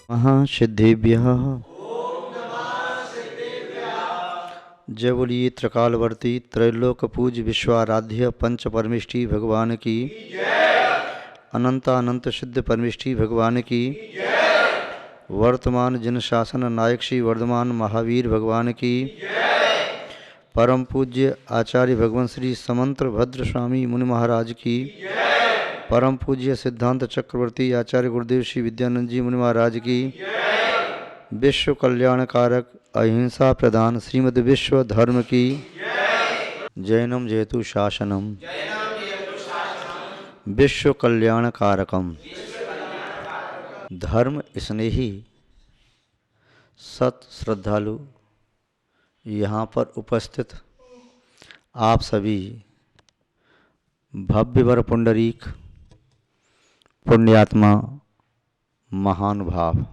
महासिद्धिभ्यः। जय बोलिए त्रिकालवर्ती त्रैलोक पूज विश्वाराध्य पंच परमेष्ठी भगवान की, अनंत अनंत सिद्ध परमेष्ठी भगवान की, वर्तमान जिन शासन नायक श्री वर्धमान महावीर भगवान की, परम पूज्य आचार्य भगवान श्री समंत्र भद्र स्वामी मुनि महाराज की, परम पूज्य सिद्धांत चक्रवर्ती आचार्य गुरुदेव श्री विद्यानंद जी मुनि महाराज की, विश्व कल्याणकारक अहिंसा प्रधान श्रीमद् विश्व धर्म की, जैनम जयतु शासनम विश्व कल्याणकारकम। धर्म स्नेही सत श्रद्धालु यहाँ पर उपस्थित आप सभी भव्य वर पुंडरीक पुण्यात्मा महानुभाव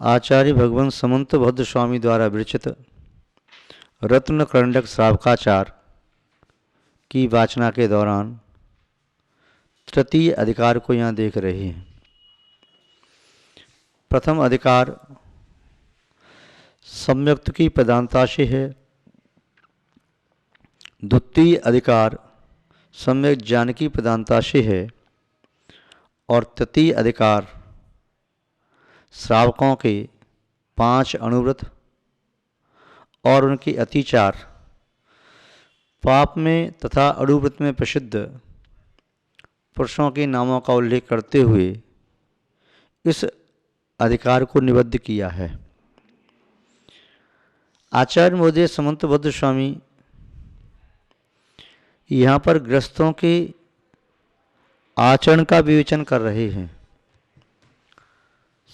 आचार्य भगवान समंत भद्र स्वामी द्वारा विरचित रत्न करंडक श्रावकाचार की वाचना के दौरान तृतीय अधिकार को यहाँ देख रहे हैं। प्रथम अधिकार सम्यक्त की प्रधानता से है, द्वितीय अधिकार सम्यक ज्ञान की प्रधानता से है और तृतीय अधिकार श्रावकों के 5 अनुव्रत और उनकी अतिचार पाप में तथा अणुव्रत में प्रसिद्ध पुरुषों के नामों का उल्लेख करते हुए इस अधिकार को निबद्ध किया है। आचार्य महोदय समंत भद्र स्वामी यहाँ पर गृहस्थों के आचरण का विवेचन कर रहे हैं।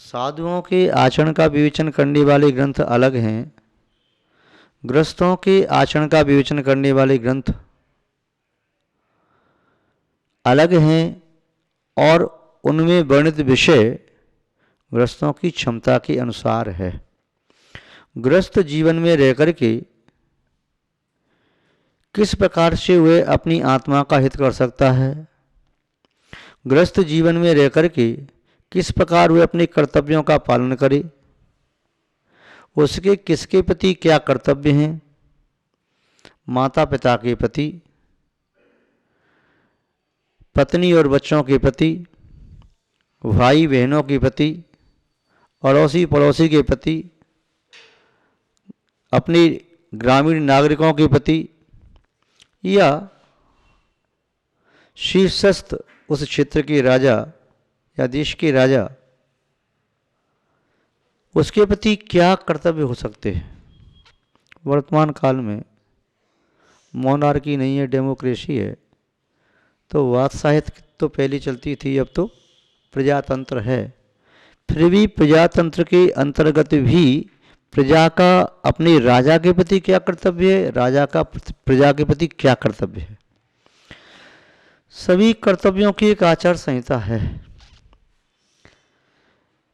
साधुओं के आचरण का विवेचन करने वाले ग्रंथ अलग हैं, गृहस्थों के आचरण का विवेचन करने वाले ग्रंथ अलग हैं और उनमें वर्णित विषय गृहस्थों की क्षमता के अनुसार है। गृहस्थ जीवन में रह कर के किस प्रकार से वह अपनी आत्मा का हित कर सकता है, गृहस्थ जीवन में रह कर के किस प्रकार वह अपने कर्तव्यों का पालन करे, उसके किसके प्रति क्या कर्तव्य हैं, माता पिता के प्रति, पत्नी और बच्चों के प्रति, भाई बहनों के प्रति, अड़ोसी पड़ोसी के प्रति, अपने ग्रामीण नागरिकों के प्रति या शीर्षस्थ उस क्षेत्र के राजा या देश के राजा, उसके प्रति क्या कर्तव्य हो सकते हैं। वर्तमान काल में मोनार्की नहीं है, डेमोक्रेसी है, तो वात्साहित्य तो पहले चलती थी, अब तो प्रजातंत्र है। फिर भी प्रजातंत्र के अंतर्गत भी प्रजा का अपने राजा के प्रति क्या कर्तव्य है, राजा का प्रजा के प्रति क्या कर्तव्य है। सभी कर्तव्यों की एक आचार संहिता है।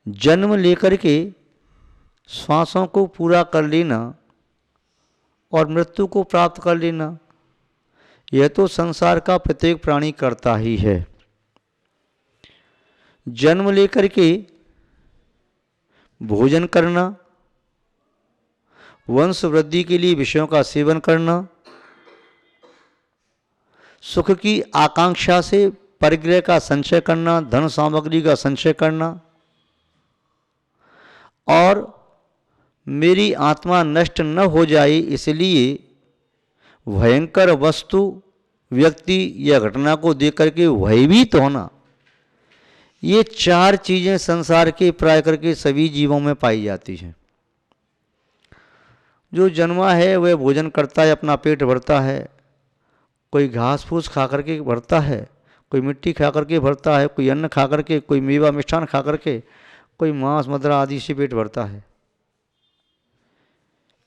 जन्म लेकर के श्वासों को पूरा कर लेना और मृत्यु को प्राप्त कर लेना, यह तो संसार का प्रत्येक प्राणी करता ही है। जन्म लेकर के भोजन करना, वंश वृद्धि के लिए विषयों का सेवन करना, सुख की आकांक्षा से परिग्रह का संचय करना, धन सामग्री का संचय करना और मेरी आत्मा नष्ट न हो जाए इसलिए भयंकर वस्तु, व्यक्ति या घटना को देख करके भयभीत होना, ये 4 चीजें संसार के प्राय करके सभी जीवों में पाई जाती हैं। जो जन्मा है वह भोजन करता है, अपना पेट भरता है, कोई घास फूस खा करके भरता है, कोई मिट्टी खा करके भरता है, कोई अन्न खा करके, कोई मेवा मिष्ठान खा करके, कोई मांस मदिरा आदि से पेट भरता है।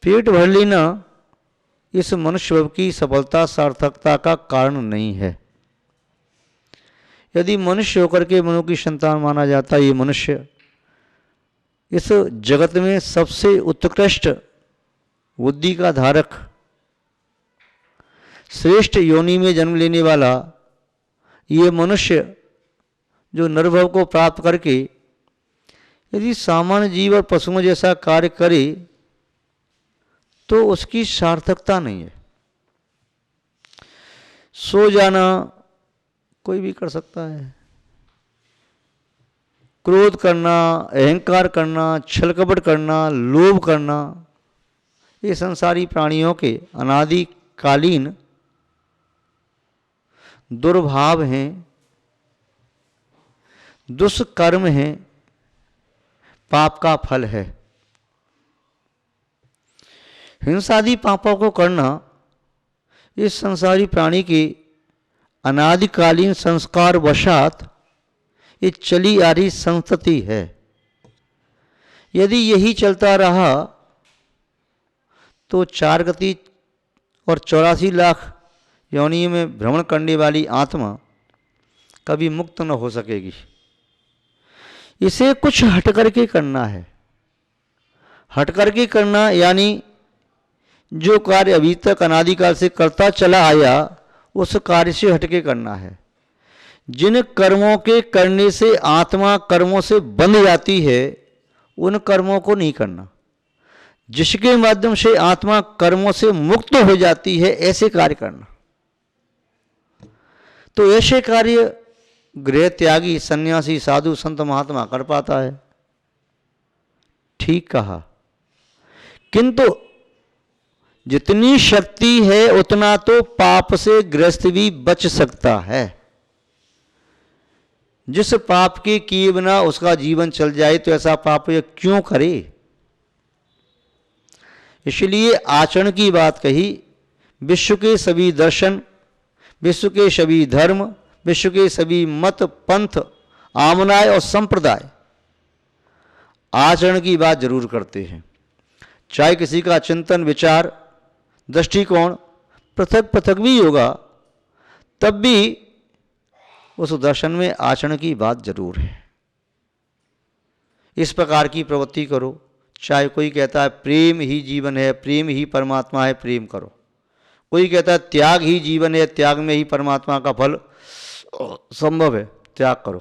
पेट भर लेना इस मनुष्य की सफलता सार्थकता का कारण नहीं है। यदि मनुष्य होकर के मनु की संतान माना जाता है, ये मनुष्य इस जगत में सबसे उत्कृष्ट बुद्धि का धारक, श्रेष्ठ योनि में जन्म लेने वाला ये मनुष्य जो नरभव को प्राप्त करके यदि सामान्य जीव और पशुओं जैसा कार्य करे तो उसकी सार्थकता नहीं है। सो जाना कोई भी कर सकता है, क्रोध करना, अहंकार करना, छल कपट करना, लोभ करना, ये संसारी प्राणियों के अनादिकालीन दुर्भाव हैं, दुष्कर्म हैं, पाप का फल है। हिंसादि पापों को करना इस संसारी प्राणी के अनादिकालीन संस्कार वशात ये चली आ रही संस्कृति है। यदि यही चलता रहा तो 4 गति और 84 लाख योनियों में भ्रमण करने वाली आत्मा कभी मुक्त न हो सकेगी। इसे कुछ हट करके करना है। हट करके करना यानी जो कार्य अभी तक अनादिकाल से करता चला आया उस कार्य से हटके करना है। जिन कर्मों के करने से आत्मा कर्मों से बंध जाती है उन कर्मों को नहीं करना। जिसके माध्यम से आत्मा कर्मों से मुक्त हो जाती है ऐसे कार्य करना। तो ऐसे कार्य गृह त्यागी, सन्यासी, साधु, संत, महात्मा कर पाता है। ठीक कहा। किंतु जितनी शक्ति है उतना तो पाप से ग्रस्त भी बच सकता है। जिस पाप के किए बिना उसका जीवन चल जाए तो ऐसा पाप यह क्यों करे। इसलिए आचरण की बात कही। विश्व के सभी दर्शन, विश्व के सभी धर्म, विश्व के सभी मत, पंथ, आमनाय और संप्रदाय आचरण की बात जरूर करते हैं। चाहे किसी का चिंतन, विचार, दृष्टिकोण पृथक पृथक भी होगा, तब भी उस दर्शन में आचरण की बात जरूर है। इस प्रकार की प्रवृत्ति करो। चाहे कोई कहता है प्रेम ही जीवन है, प्रेम ही परमात्मा है, प्रेम करो। कोई कहता है त्याग ही जीवन है, त्याग में ही परमात्मा का फल संभव है, त्याग करो।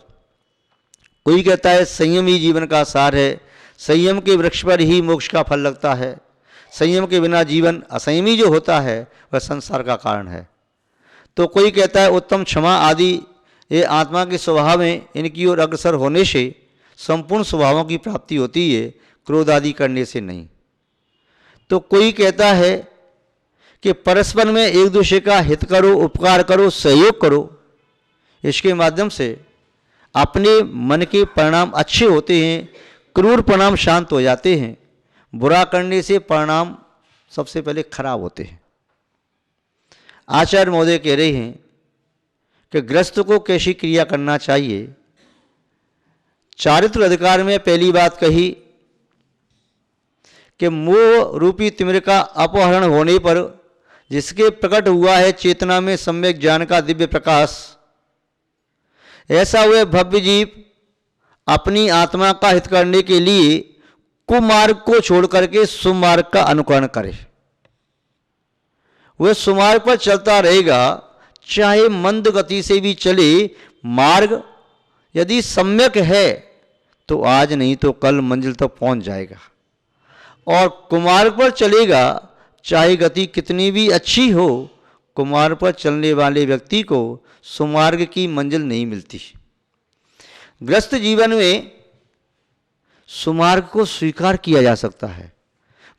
कोई कहता है संयम ही जीवन का सार है, संयम के वृक्ष पर ही मोक्ष का फल लगता है। संयम के बिना जीवन असंयमी जो होता है वह संसार का कारण है। तो कोई कहता है उत्तम क्षमा आदि ये आत्मा के स्वभाव में इनकी ओर अग्रसर होने से संपूर्ण स्वभावों की प्राप्ति होती है, क्रोध आदि करने से नहीं। तो कोई कहता है कि परस्पर में एक दूसरे का हित करो, उपकार करो, सहयोग करो। इसके माध्यम से अपने मन के परिणाम अच्छे होते हैं, क्रूर परिणाम शांत हो जाते हैं। बुरा करने से परिणाम सबसे पहले खराब होते हैं। आचार्य महोदय कह रहे हैं कि गृहस्थ को कैसी क्रिया करना चाहिए। चारित्र अधिकार में पहली बात कही कि मोह रूपी तिमिर का अपहरण होने पर जिसके प्रकट हुआ है चेतना में सम्यक ज्ञान का दिव्य प्रकाश, ऐसा वह भव्य जीव अपनी आत्मा का हित करने के लिए कुमार्ग को छोड़ करके सुमार्ग का अनुकरण करे। वह सुमार्ग पर चलता रहेगा, चाहे मंद गति से भी चले। मार्ग यदि सम्यक है तो आज नहीं तो कल मंजिल तक पहुंच जाएगा। और कुमार्ग पर चलेगा, चाहे गति कितनी भी अच्छी हो, कुमार्ग पर चलने वाले व्यक्ति को सुमार्ग की मंजिल नहीं मिलती। गृहस्थ जीवन में सुमार्ग को स्वीकार किया जा सकता है।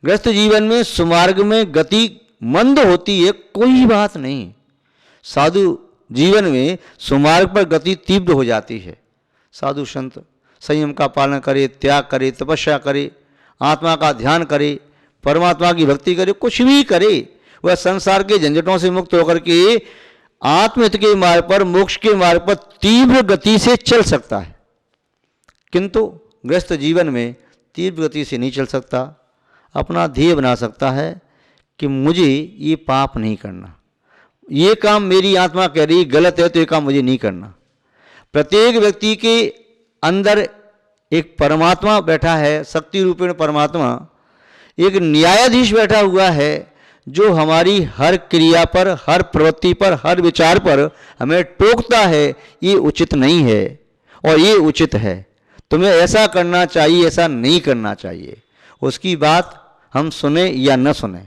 गृहस्थ जीवन में सुमार्ग में गति मंद होती है, कोई बात नहीं। साधु जीवन में सुमार्ग पर गति तीव्र हो जाती है। साधु संत संयम का पालन करे, त्याग करे, तपस्या करे, आत्मा का ध्यान करे, परमात्मा की भक्ति करे, कुछ भी करे, वह संसार के झंझटों से मुक्त होकर के आत्महित के मार्ग पर, मोक्ष के मार्ग पर तीव्र गति से चल सकता है। किंतु गृहस्थ जीवन में तीव्र गति से नहीं चल सकता। अपना ध्येय बना सकता है कि मुझे ये पाप नहीं करना, ये काम मेरी आत्मा कह रही गलत है तो ये काम मुझे नहीं करना। प्रत्येक व्यक्ति के अंदर एक परमात्मा बैठा है, शक्ति रूपेण परमात्मा, एक न्यायाधीश बैठा हुआ है जो हमारी हर क्रिया पर, हर प्रवृत्ति पर, हर विचार पर हमें टोकता है, ये उचित नहीं है और ये उचित है। तुम्हें ऐसा करना चाहिए, ऐसा नहीं करना चाहिए। उसकी बात हम सुने या न सुने,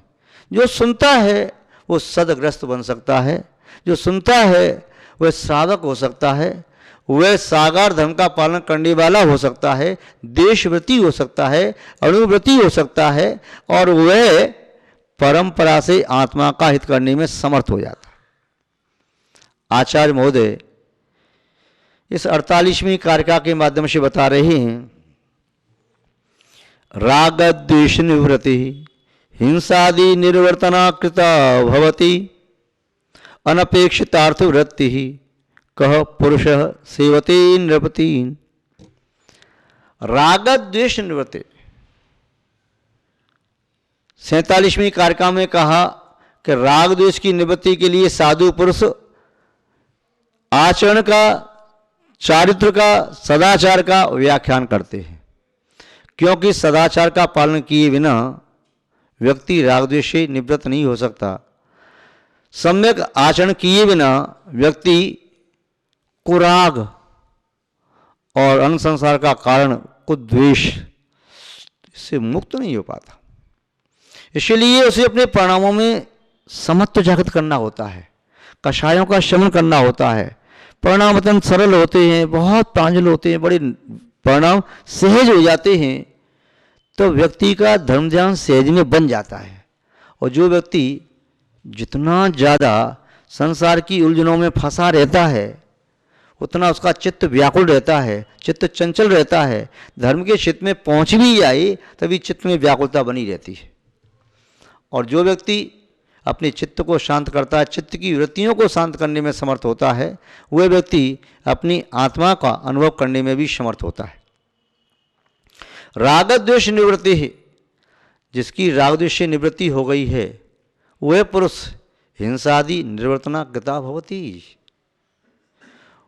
जो सुनता है वो सदग्रस्त बन सकता है, जो सुनता है वह साधक हो सकता है, वह साकार धर्म का पालन करने वाला हो सकता है, देशव्रती हो सकता है, अणुव्रती हो सकता है, और वह परंपरा से आत्मा का हित करने में समर्थ हो जाता है। आचार्य महोदय इस 48वीं कारिका के माध्यम से बता रहे हैं, राग द्वेष निवृत्ति हिंसादि निर्वर्तना कृता भवति अनपेक्षितार्थ वृत्ति कह पुरुष सेवते नृपति। राग द्वेष निवृत्ति 47वीं कारिका में कहा कि राग द्वेष की निवृत्ति के लिए साधु पुरुष आचरण का, चारित्र का, सदाचार का व्याख्यान करते हैं, क्योंकि सदाचार का पालन किए बिना व्यक्ति राग द्वेष से निवृत्त नहीं हो सकता। सम्यक आचरण किए बिना व्यक्ति को राग और अनुसंसार का कारण को द्वेष से मुक्त नहीं हो पाता। इसलिए उसे अपने परिणामों में समत्व जागृत करना होता है, कषायों का शमन करना होता है। परिणाम अत्यंत सरल होते हैं, बहुत प्रांजल होते हैं, बड़े परिणाम सहज हो जाते हैं, तो व्यक्ति का धर्म ध्यान सहज में बन जाता है। और जो व्यक्ति जितना ज़्यादा संसार की उलझनों में फंसा रहता है, उतना उसका चित्त व्याकुल रहता है, चित्त चंचल रहता है। धर्म के क्षेत्र में पहुंच भी जाए तभी चित्त में व्याकुलता बनी रहती है। और जो व्यक्ति अपने चित्त को शांत करता है, चित्त की वृत्तियों को शांत करने में समर्थ होता है, वह व्यक्ति अपनी आत्मा का अनुभव करने में भी समर्थ होता है। राग द्वेष निवृत्ति है, जिसकी राग द्वेष से निवृत्ति हो गई है वह पुरुष हिंसादि निर्वर्तना गता भवति।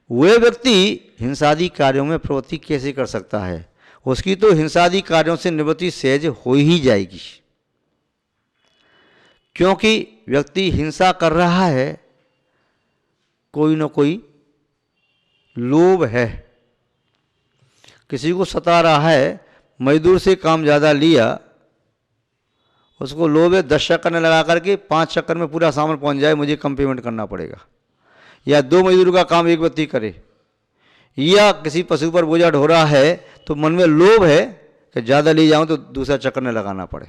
वह व्यक्ति हिंसादि कार्यों में प्रवृत्ति कैसे कर सकता है? उसकी तो हिंसादि कार्यों से निवृत्ति सहज हो ही जाएगी, क्योंकि व्यक्ति हिंसा कर रहा है, कोई न कोई लोभ है, किसी को सता रहा है, मजदूर से काम ज़्यादा लिया, उसको लोभ है 10 चक्कर में लगा करके 5 चक्कर में पूरा सामान पहुंच जाए, मुझे कम पेमेंट करना पड़ेगा। या 2 मजदूर का काम एक व्यक्ति करे, या किसी पशु पर बोझा ढो रहा है तो मन में लोभ है कि ज़्यादा ले जाऊं तो दूसरा चक्कर में लगाना पड़े।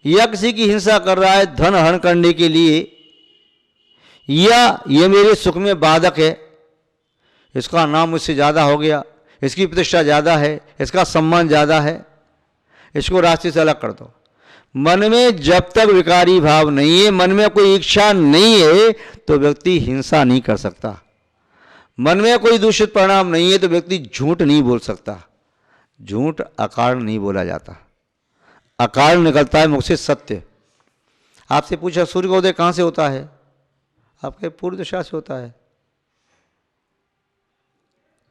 या किसी की हिंसा कर रहा है धन हरण करने के लिए, या ये मेरे सुख में बाधक है, इसका नाम मुझसे ज़्यादा हो गया, इसकी प्रतिष्ठा ज़्यादा है, इसका सम्मान ज़्यादा है, इसको रास्ते से अलग कर दो। मन में जब तक विकारी भाव नहीं है, मन में कोई इच्छा नहीं है, तो व्यक्ति हिंसा नहीं कर सकता। मन में कोई दूषित परिणाम नहीं है तो व्यक्ति झूठ नहीं बोल सकता। झूठ अकारण नहीं बोला जाता, अकारण निकलता है मुख से सत्य। आपसे पूछा सूर्य का उदय कहाँ से होता है? आपके पूर्व दिशा से होता है,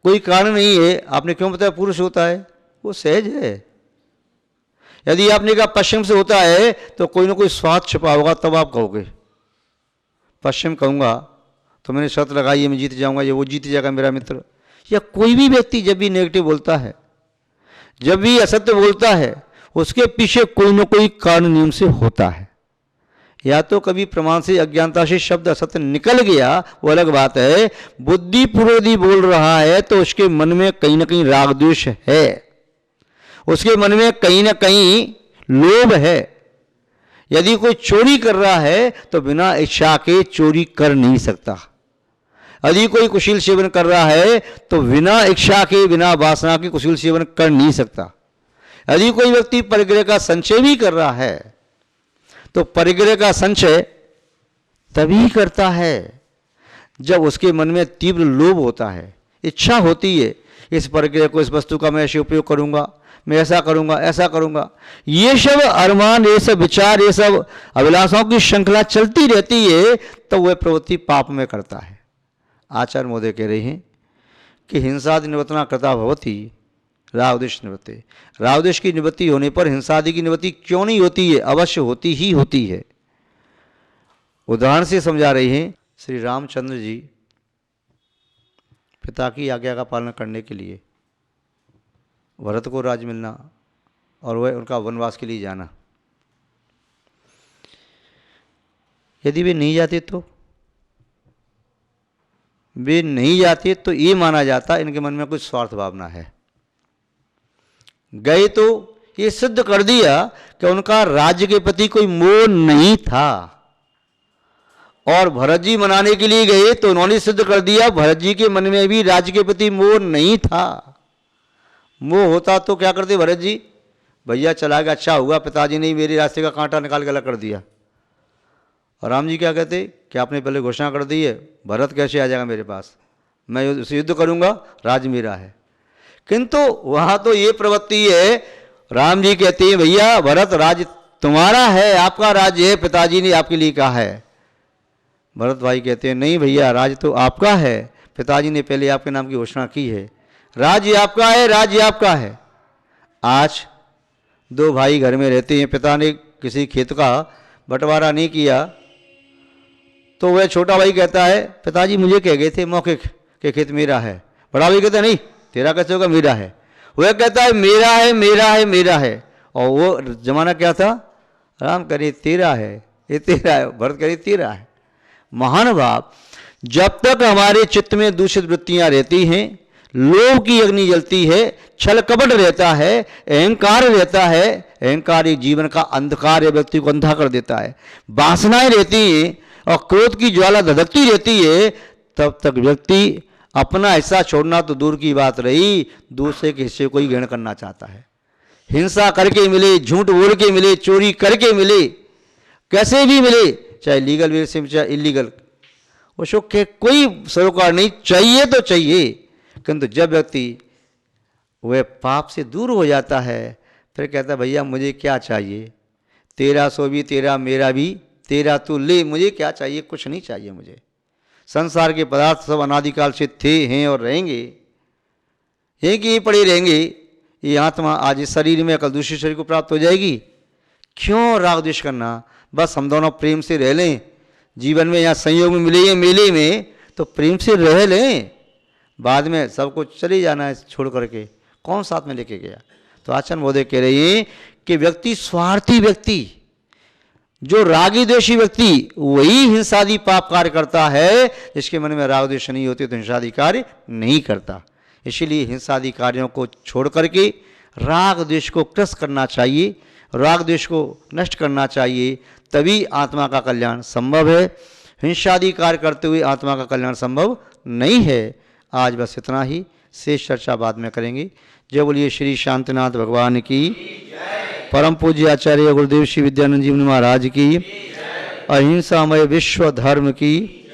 कोई कारण नहीं है। आपने क्यों बताया पूर्व से होता है? वो सहज है। यदि आपने कहा पश्चिम से होता है तो कोई ना कोई स्वाद छिपा होगा, तब आप कहोगे। पश्चिम कहूँगा तो मैंने शर्त लगाई है मैं जीत जाऊँगा, ये वो जीत जाएगा मेरा मित्र। या कोई भी व्यक्ति जब भी नेगेटिव बोलता है, जब भी असत्य बोलता है, उसके पीछे कोई ना कोई कारण नियम से होता है। या तो कभी प्रमाण से अज्ञानता से शब्द असत्य निकल गया, वो अलग बात है। बुद्धि पूर्वदी बोल रहा है तो उसके मन में कहीं ना कहीं राग द्वेष है, उसके मन में कहीं ना कहीं लोभ है। यदि कोई चोरी कर रहा है तो बिना इच्छा के चोरी कर नहीं सकता। यदि कोई कुशील सेवन कर रहा है तो बिना इच्छा के, बिना वासना के कुशील सेवन कर नहीं सकता। यदि कोई व्यक्ति परिग्रह का संचय भी कर रहा है तो परिग्रह का संचय तभी करता है जब उसके मन में तीव्र लोभ होता है, इच्छा होती है, इस परिग्रह को, इस वस्तु का मैं ऐसे उपयोग करूंगा, मैं ऐसा करूंगा, ऐसा करूंगा। ये सब अरमान, ये सब विचार, ये सब अभिलाषाओं की श्रृंखला चलती रहती है, तो वह प्रवृत्ति पाप में करता है। आचार्य महोदय कह रहे हैं कि हिंसादि निवर्तना कृता भवति राग द्वेष निवृत्ति। राग द्वेष की निवृत्ति होने पर हिंसादि की निवृत्ति क्यों नहीं होती है? अवश्य होती ही होती है। उदाहरण से समझा रहे हैं। श्री रामचंद्र जी पिता की आज्ञा का पालन करने के लिए भरत को राज मिलना और वह उनका वनवास के लिए जाना। यदि वे नहीं जाते तो ये माना जाता इनके मन में कुछ स्वार्थ भावना है। गए तो ये सिद्ध कर दिया कि उनका राज्य के प्रति कोई मोह नहीं था, और भरत जी मनाने के लिए गए तो उन्होंने सिद्ध कर दिया भरत जी के मन में भी राज्य के प्रति मोह नहीं था। मोह होता तो क्या करते भरत जी, भैया चला गया, अच्छा हुआ पिताजी ने मेरे रास्ते का कांटा निकाल के अलग कर दिया। और राम जी क्या कहते कि आपने पहले घोषणा कर दी है, भरत कैसे आ जाएगा मेरे पास, मैं उससे युद्ध करूंगा, राज मेरा है। किंतु वहां तो ये प्रवृत्ति है, राम जी कहते हैं भैया भरत राज तुम्हारा है, आपका राज्य है, पिताजी ने आपके लिए कहा है। भरत भाई कहते हैं नहीं भैया राज तो आपका है, पिताजी ने पहले आपके नाम की घोषणा की है, राज्य आपका है, राज्य आपका है। आज दो भाई घर में रहते हैं, पिता ने किसी खेत का बंटवारा नहीं किया तो वह छोटा भाई कहता है पिताजी मुझे कह गए थे मौके के खेत मेरा है। बड़ा भाई कहता है नहीं तेरा कैसे होगा, मेरा है। वह कहता है मेरा है मेरा है मेरा है। और वो जमाना क्या था, राम करे तेरा है, ये तेरा है, भरत करे तेरा है। महान भाव, जब तक हमारे चित्त में दूषित वृत्तियां रहती हैं, लोभ की अग्नि जलती है, छल कपट रहता है, अहंकार रहता है, अहंकार एक जीवन का अंधकार है, व्यक्ति को अंधा कर देता है, वासनाएं रहती हैं और क्रोध की ज्वाला धधकती रहती है, तब तक व्यक्ति अपना हिस्सा छोड़ना तो दूर की बात रही, दूसरे के हिस्से को ही ग्रहण करना चाहता है। हिंसा करके मिले, झूठ बोल के मिले, चोरी करके मिले, कैसे भी मिले, चाहे लीगल वे से चाहे इलीगल, उसको के कोई सरोकार नहीं, चाहिए तो चाहिए। किंतु जब व्यक्ति वह पाप से दूर हो जाता है फिर कहता है भैया मुझे क्या चाहिए, तेरा सो भी तेरा, मेरा भी तेरा, तू ले, मुझे क्या चाहिए, कुछ नहीं चाहिए मुझे। संसार के पदार्थ सब अनादिकाल से थे, हैं और रहेंगे, यहीं की पड़े रहेंगे। ये आत्मा आज इस शरीर में कल दूसरे शरीर को प्राप्त हो जाएगी। क्यों राग द्वेष करना, बस हम दोनों प्रेम से रह लें, जीवन में यहाँ संयोग में मिले मेले में तो प्रेम से रह लें, बाद में सब कुछ चले जाना है छोड़ करके, कौन साथ में लेके गया। तो आचार्य महोदय कह रहे हैं कि व्यक्ति स्वार्थी व्यक्ति, जो रागी द्वेषी व्यक्ति, वही हिंसादी पाप कार्य करता है। जिसके मन में राग द्वेष नहीं होते तो हिंसादी कार्य नहीं करता। इसीलिए हिंसादी कार्यों को छोड़ करके राग द्वेष को क्रस करना चाहिए, राग द्वेष को नष्ट करना चाहिए, तभी आत्मा का कल्याण संभव है। हिंसादी कार्य करते हुए आत्मा का कल्याण संभव नहीं है। आज बस इतना ही, शेष चर्चा बाद में करेंगे। जय बोलिए श्री शांतिनाथ भगवान की, परम पूज्य आचार्य गुरुदेव श्री विद्यानंद जी महाराज की, अहिंसामय विश्व धर्म की।